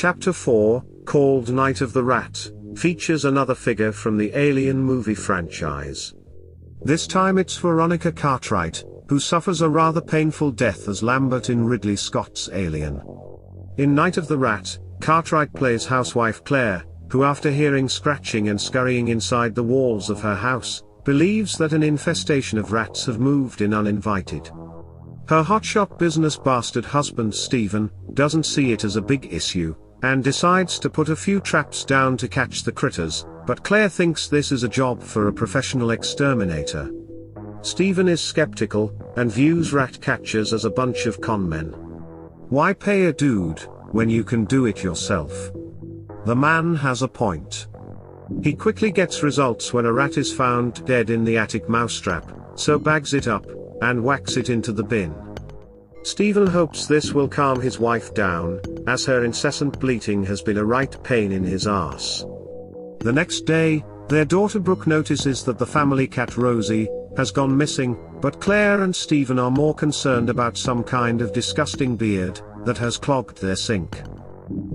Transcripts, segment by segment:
Chapter 4, called Night of the Rat, features another figure from the Alien movie franchise. This time it's Veronica Cartwright, who suffers a rather painful death as Lambert in Ridley Scott's Alien. In Night of the Rat, Cartwright plays housewife Claire, who after hearing scratching and scurrying inside the walls of her house, believes that an infestation of rats have moved in uninvited. Her hotshot business bastard husband Stephen doesn't see it as a big issue, and decides to put a few traps down to catch the critters, but Claire thinks this is a job for a professional exterminator. Stephen is skeptical, and views rat catchers as a bunch of conmen. Why pay a dude, when you can do it yourself? The man has a point. He quickly gets results when a rat is found dead in the attic mousetrap, so bags it up, and whacks it into the bin. Stephen hopes this will calm his wife down, as her incessant bleating has been a right pain in his arse. The next day, their daughter Brooke notices that the family cat Rosie has gone missing, but Claire and Stephen are more concerned about some kind of disgusting beard that has clogged their sink.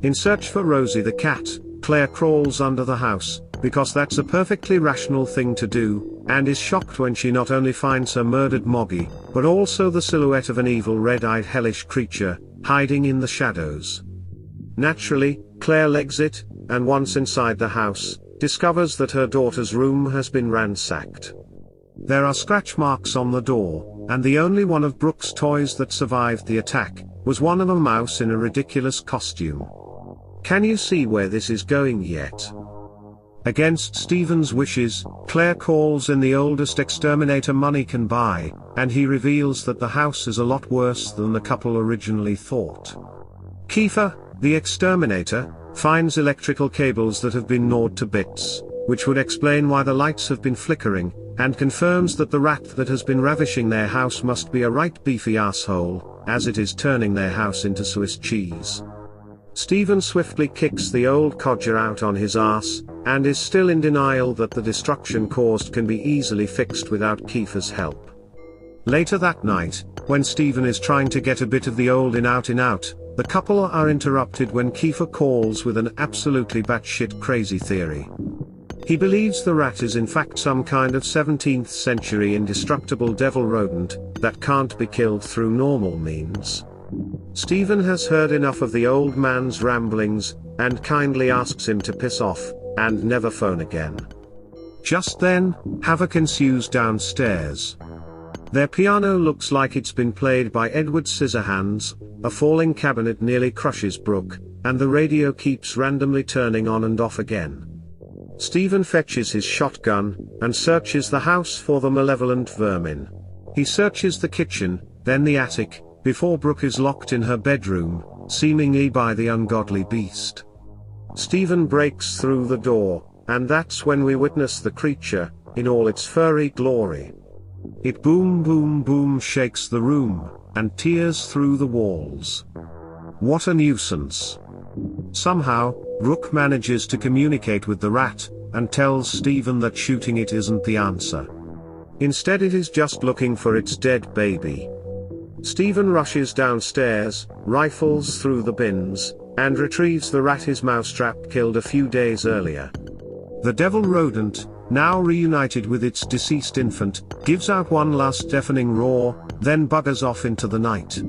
In search for Rosie the cat, Claire crawls under the house, because that's a perfectly rational thing to do, and is shocked when she not only finds her murdered Moggy, but also the silhouette of an evil red-eyed hellish creature, hiding in the shadows. Naturally, Claire legs it, and once inside the house, discovers that her daughter's room has been ransacked. There are scratch marks on the door, and the only one of Brooke's toys that survived the attack was one of a mouse in a ridiculous costume. Can you see where this is going yet? Against Stephen's wishes, Claire calls in the oldest exterminator money can buy, and he reveals that the house is a lot worse than the couple originally thought. Kiefer, the exterminator, finds electrical cables that have been gnawed to bits, which would explain why the lights have been flickering, and confirms that the rat that has been ravishing their house must be a right beefy asshole, as it is turning their house into Swiss cheese. Stephen swiftly kicks the old codger out on his ass, and is still in denial that the destruction caused can be easily fixed without Kiefer's help. Later that night, when Stephen is trying to get a bit of the old in-out, the couple are interrupted when Kiefer calls with an absolutely batshit crazy theory. He believes the rat is in fact some kind of 17th century indestructible devil rodent that can't be killed through normal means. Stephen has heard enough of the old man's ramblings, and kindly asks him to piss off, and never phone again. Just then, havoc ensues downstairs. Their piano looks like it's been played by Edward Scissorhands, a falling cabinet nearly crushes Brooke, and the radio keeps randomly turning on and off again. Stephen fetches his shotgun, and searches the house for the malevolent vermin. He searches the kitchen, then the attic, before Brooke is locked in her bedroom, seemingly by the ungodly beast. Stephen breaks through the door, and that's when we witness the creature, in all its furry glory. It boom boom boom shakes the room, and tears through the walls. What a nuisance. Somehow, Brooke manages to communicate with the rat, and tells Stephen that shooting it isn't the answer. Instead it is just looking for its dead baby. Stephen rushes downstairs, rifles through the bins, and retrieves the rat his mousetrap killed a few days earlier. The devil rodent, now reunited with its deceased infant, gives out one last deafening roar, then buggers off into the night.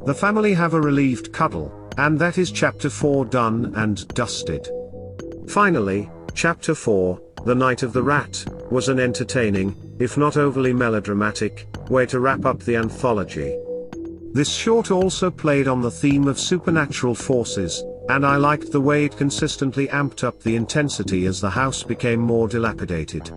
The family have a relieved cuddle, and that is Chapter 4 done and dusted. Finally, Chapter 4, The Night of the Rat, was an entertaining, if not overly melodramatic, way to wrap up the anthology. This short also played on the theme of supernatural forces, and I liked the way it consistently amped up the intensity as the house became more dilapidated.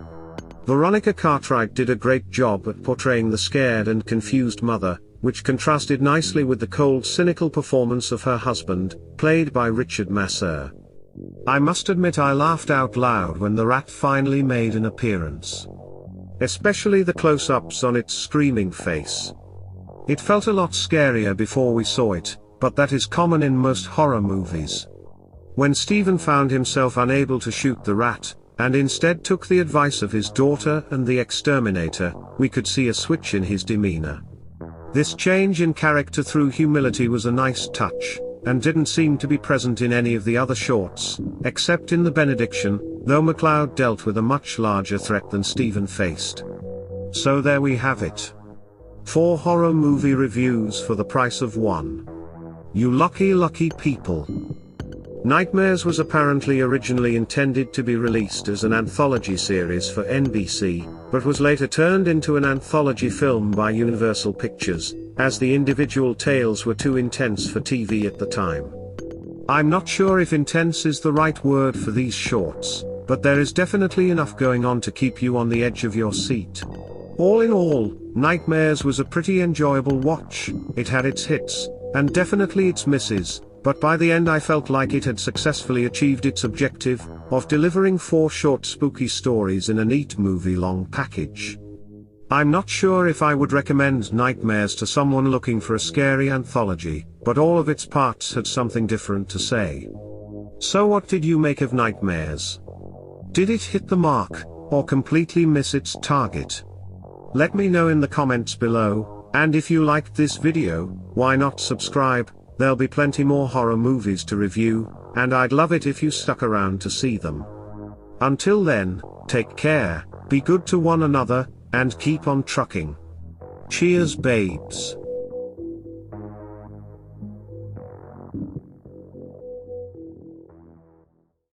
Veronica Cartwright did a great job at portraying the scared and confused mother, which contrasted nicely with the cold, cynical performance of her husband, played by Richard Masur. I must admit I laughed out loud when the rat finally made an appearance. Especially the close-ups on its screaming face. It felt a lot scarier before we saw it, but that is common in most horror movies. When Stephen found himself unable to shoot the rat, and instead took the advice of his daughter and the exterminator, we could see a switch in his demeanor. This change in character through humility was a nice touch, and didn't seem to be present in any of the other shorts, except in the benediction, though MacLeod dealt with a much larger threat than Stephen faced. So there we have it. 4 horror movie reviews for the price of 1. You lucky people. Nightmares was apparently originally intended to be released as an anthology series for NBC, but was later turned into an anthology film by Universal Pictures, as the individual tales were too intense for TV at the time. I'm not sure if intense is the right word for these shorts, but there is definitely enough going on to keep you on the edge of your seat. All in all, Nightmares was a pretty enjoyable watch. It had its hits, and definitely its misses, but by the end I felt like it had successfully achieved its objective, of delivering 4 short spooky stories in a neat movie-long package. I'm not sure if I would recommend Nightmares to someone looking for a scary anthology, but all of its parts had something different to say. So what did you make of Nightmares? Did it hit the mark, or completely miss its target? Let me know in the comments below, and if you liked this video, why not subscribe? There'll be plenty more horror movies to review, and I'd love it if you stuck around to see them. Until then, take care, be good to one another, and keep on trucking. Cheers babes.